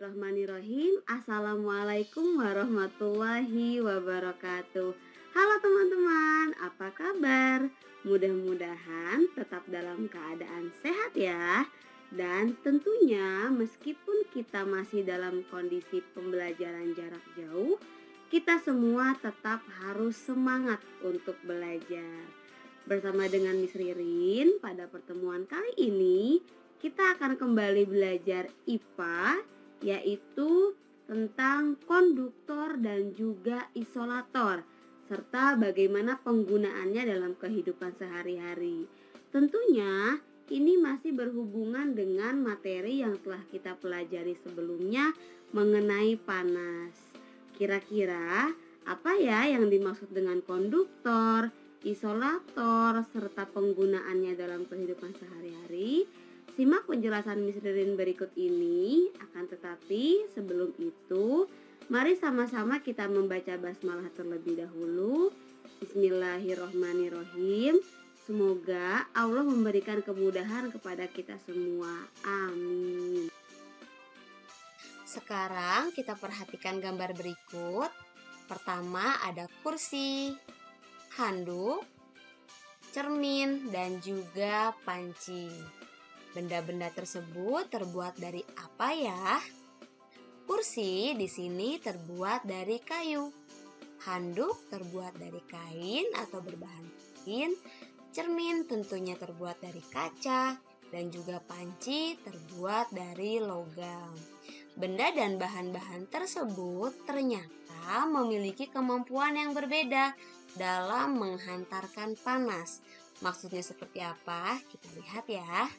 Bismillahirrahmanirrahim. Assalamualaikum warahmatullahi wabarakatuh. Halo teman-teman, apa kabar? Mudah-mudahan tetap dalam keadaan sehat ya. Dan tentunya meskipun kita masih dalam kondisi pembelajaran jarak jauh, kita semua tetap harus semangat untuk belajar. Bersama dengan Miss Ririn, pada pertemuan kali ini kita akan kembali belajar IPA, yaitu tentang konduktor dan juga isolator, serta bagaimana penggunaannya dalam kehidupan sehari-hari. Tentunya ini masih berhubungan dengan materi yang telah kita pelajari sebelumnya mengenai panas. Kira-kira apa ya yang dimaksud dengan konduktor, isolator, serta penggunaannya dalam kehidupan sehari-hari? Simak penjelasan Miss Ririn berikut ini. Akan tetapi sebelum itu, mari sama-sama kita membaca basmalah terlebih dahulu. Bismillahirrahmanirrahim. Semoga Allah memberikan kemudahan kepada kita semua. Amin. Sekarang kita perhatikan gambar berikut. Pertama ada kursi, handuk, cermin, dan juga panci. Benda-benda tersebut terbuat dari apa ya? Kursi di sini terbuat dari kayu. Handuk terbuat dari kain atau berbahan kain. Cermin tentunya terbuat dari kaca dan juga panci terbuat dari logam. Benda dan bahan-bahan tersebut ternyata memiliki kemampuan yang berbeda dalam menghantarkan panas. Maksudnya seperti apa? Kita lihat ya.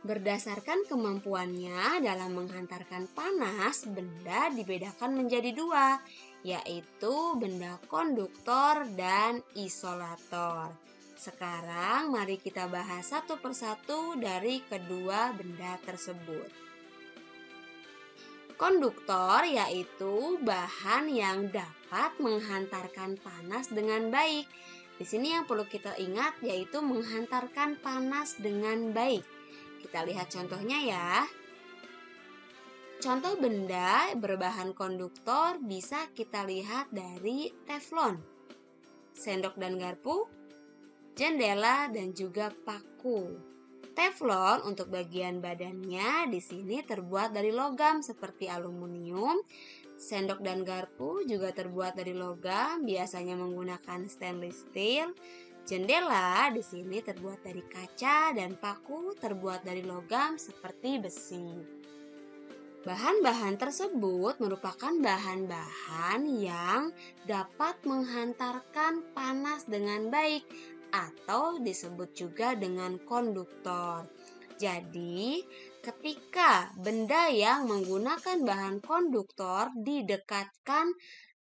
Berdasarkan kemampuannya dalam menghantarkan panas, benda dibedakan menjadi dua, yaitu benda konduktor dan isolator. Sekarang mari kita bahas satu persatu dari kedua benda tersebut. Konduktor yaitu bahan yang dapat menghantarkan panas dengan baik. Di sini yang perlu kita ingat yaitu menghantarkan panas dengan baik. Kita lihat contohnya ya. Contoh benda berbahan konduktor bisa kita lihat dari teflon, sendok dan garpu, jendela, dan juga paku. Teflon untuk bagian badannya di sini terbuat dari logam seperti aluminium. Sendok dan garpu juga terbuat dari logam, biasanya menggunakan stainless steel. Jendela di sini terbuat dari kaca dan paku terbuat dari logam seperti besi. Bahan-bahan tersebut merupakan bahan-bahan yang dapat menghantarkan panas dengan baik atau disebut juga dengan konduktor. Jadi, ketika benda yang menggunakan bahan konduktor didekatkan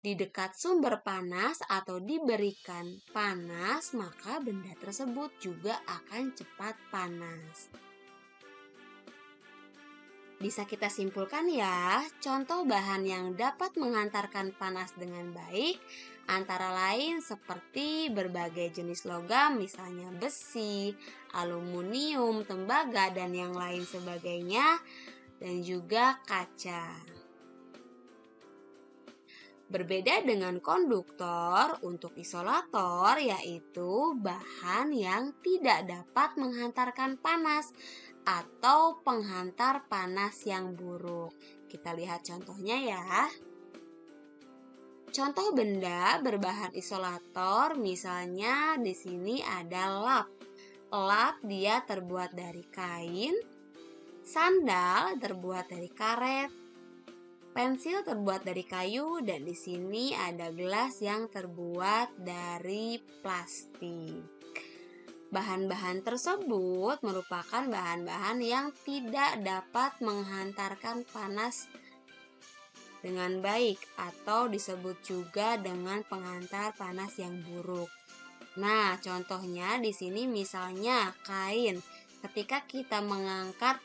di dekat sumber panas atau diberikan panas, maka benda tersebut juga akan cepat panas. Bisa kita simpulkan ya, contoh bahan yang dapat menghantarkan panas dengan baik antara lain seperti berbagai jenis logam, misalnya besi, aluminium, tembaga, dan yang lain sebagainya, dan juga kaca. Berbeda dengan konduktor, untuk isolator yaitu bahan yang tidak dapat menghantarkan panas atau penghantar panas yang buruk. Kita lihat contohnya ya. Contoh benda berbahan isolator, misalnya di sini ada lap. Lap dia terbuat dari kain, sandal terbuat dari karet, pensil terbuat dari kayu, dan di sini ada gelas yang terbuat dari plastik. Bahan-bahan tersebut merupakan bahan-bahan yang tidak dapat menghantarkan panas dengan baik atau disebut juga dengan penghantar panas yang buruk. Nah, contohnya di sini misalnya kain. Ketika kita mengangkat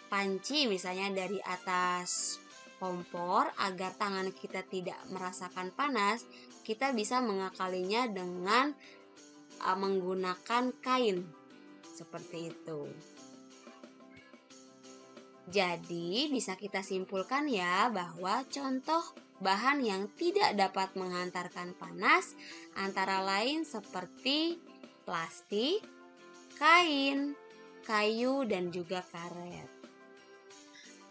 panci misalnya dari atas kompor agar tangan kita tidak merasakan panas, kita bisa mengakalinya dengan menggunakan kain seperti itu. Jadi bisa kita simpulkan ya bahwa contoh bahan yang tidak dapat menghantarkan panas antara lain seperti plastik, kain, kayu, dan juga karet.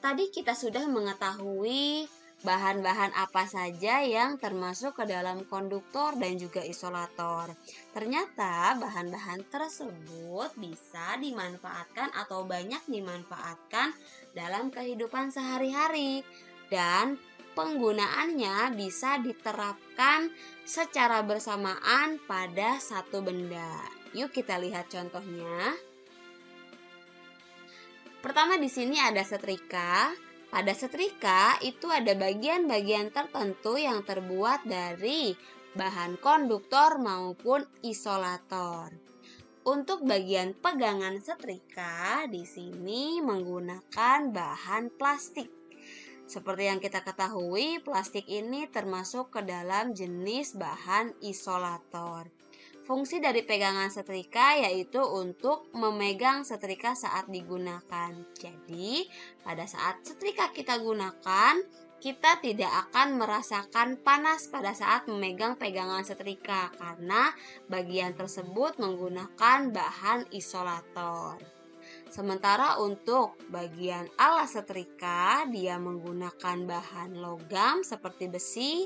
Tadi kita sudah mengetahui bahan-bahan apa saja yang termasuk ke dalam konduktor dan juga isolator. Ternyata bahan-bahan tersebut bisa dimanfaatkan atau banyak dimanfaatkan dalam kehidupan sehari-hari dan penggunaannya bisa diterapkan secara bersamaan pada satu benda. Yuk kita lihat contohnya. Pertama di sini ada setrika. Pada setrika itu ada bagian-bagian tertentu yang terbuat dari bahan konduktor maupun isolator. Untuk bagian pegangan setrika di sini menggunakan bahan plastik. Seperti yang kita ketahui, plastik ini termasuk ke dalam jenis bahan isolator. Fungsi dari pegangan setrika yaitu untuk memegang setrika saat digunakan. Jadi, pada saat setrika kita gunakan, kita tidak akan merasakan panas pada saat memegang pegangan setrika karena bagian tersebut menggunakan bahan isolator. Sementara untuk bagian alas setrika, dia menggunakan bahan logam seperti besi.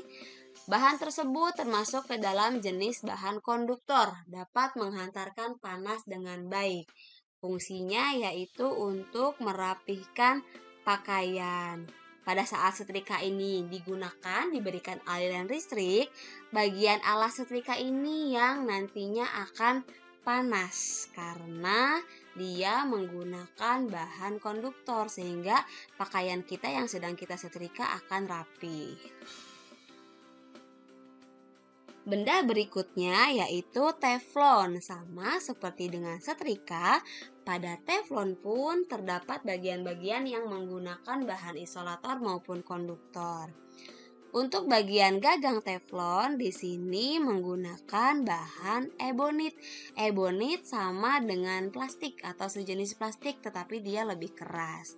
Bahan tersebut termasuk ke dalam jenis bahan konduktor, dapat menghantarkan panas dengan baik. Fungsinya yaitu untuk merapihkan pakaian. Pada saat setrika ini digunakan, diberikan aliran listrik, bagian alas setrika ini yang nantinya akan panas karena dia menggunakan bahan konduktor sehingga pakaian kita yang sedang kita setrika akan rapi. Benda berikutnya yaitu teflon. Sama seperti dengan setrika, pada teflon pun terdapat bagian-bagian yang menggunakan bahan isolator maupun konduktor. Untuk bagian gagang teflon di sini menggunakan bahan ebonit. Ebonit sama dengan plastik atau sejenis plastik tetapi dia lebih keras.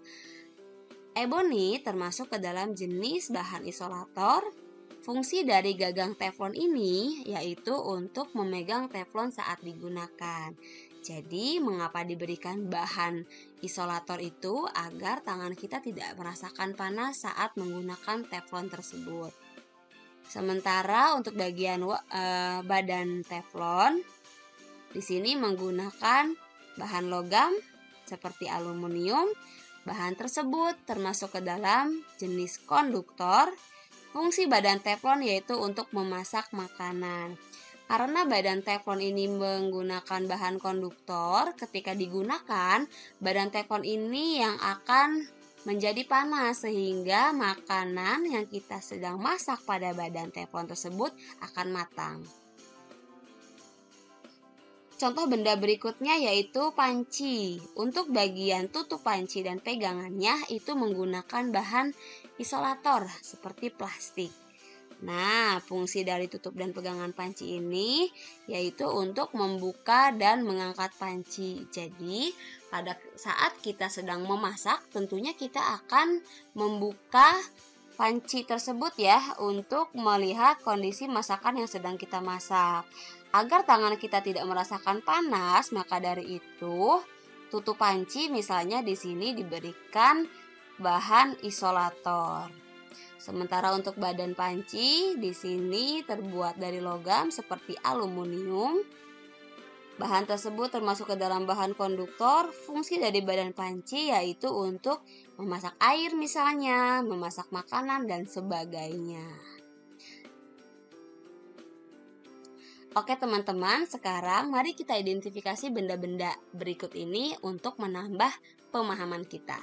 Ebonit termasuk ke dalam jenis bahan isolator. Fungsi dari gagang teflon ini yaitu untuk memegang teflon saat digunakan. Jadi, mengapa diberikan bahan isolator itu? Agar tangan kita tidak merasakan panas saat menggunakan teflon tersebut. Sementara untuk bagian badan teflon, di sini menggunakan bahan logam seperti aluminium. Bahan tersebut termasuk ke dalam jenis konduktor. Fungsi badan teflon yaitu untuk memasak makanan. Karena badan teflon ini menggunakan bahan konduktor, ketika digunakan, badan teflon ini yang akan menjadi panas sehingga makanan yang kita sedang masak pada badan teflon tersebut akan matang. Contoh benda berikutnya yaitu panci. Untuk bagian tutup panci dan pegangannya itu menggunakan bahan isolator seperti plastik. Nah, fungsi dari tutup dan pegangan panci ini yaitu untuk membuka dan mengangkat panci. Jadi, pada saat kita sedang memasak, tentunya kita akan membuka panci tersebut ya untuk melihat kondisi masakan yang sedang kita masak. Agar tangan kita tidak merasakan panas, maka dari itu tutup panci misalnya di sini diberikan bahan isolator. Sementara untuk badan panci di sini terbuat dari logam seperti aluminium. Bahan tersebut termasuk ke dalam bahan konduktor. Fungsi dari badan panci yaitu untuk memasak air misalnya, memasak makanan dan sebagainya. Oke teman-teman, sekarang mari kita identifikasi benda-benda berikut ini untuk menambah pemahaman kita.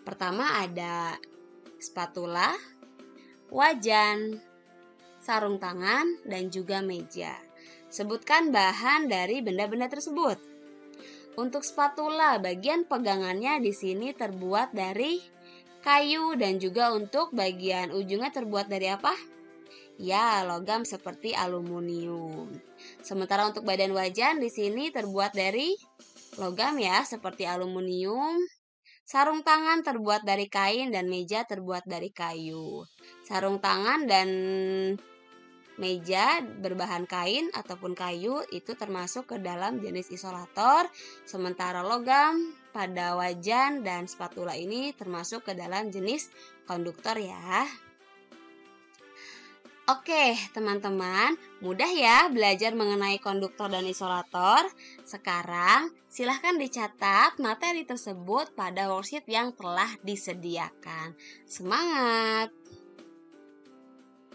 Pertama ada spatula, wajan, sarung tangan, dan juga meja. Sebutkan bahan dari benda-benda tersebut. Untuk spatula, bagian pegangannya di sini terbuat dari kayu dan juga untuk bagian ujungnya terbuat dari apa? Ya, logam seperti aluminium. Sementara untuk badan wajan di sini terbuat dari logam ya, seperti aluminium. Sarung tangan terbuat dari kain dan meja terbuat dari kayu. Sarung tangan dan meja berbahan kain ataupun kayu itu termasuk ke dalam jenis isolator, sementara logam pada wajan dan spatula ini termasuk ke dalam jenis konduktor ya. Oke, teman-teman, mudah ya belajar mengenai konduktor dan isolator. Sekarang, silahkan dicatat materi tersebut pada worksheet yang telah disediakan. Semangat!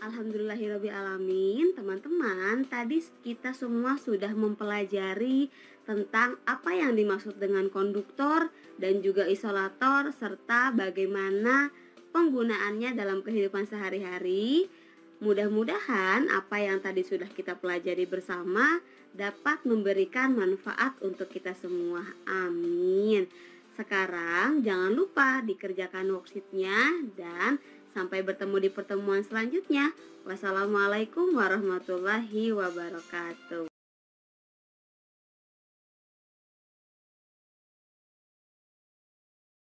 Alhamdulillahirrabbilalamin, teman-teman, tadi kita semua sudah mempelajari tentang apa yang dimaksud dengan konduktor dan juga isolator serta bagaimana penggunaannya dalam kehidupan sehari-hari. Mudah-mudahan apa yang tadi sudah kita pelajari bersama dapat memberikan manfaat untuk kita semua. Amin. Sekarang jangan lupa dikerjakan worksheetnya dan sampai bertemu di pertemuan selanjutnya. Wassalamualaikum warahmatullahi wabarakatuh.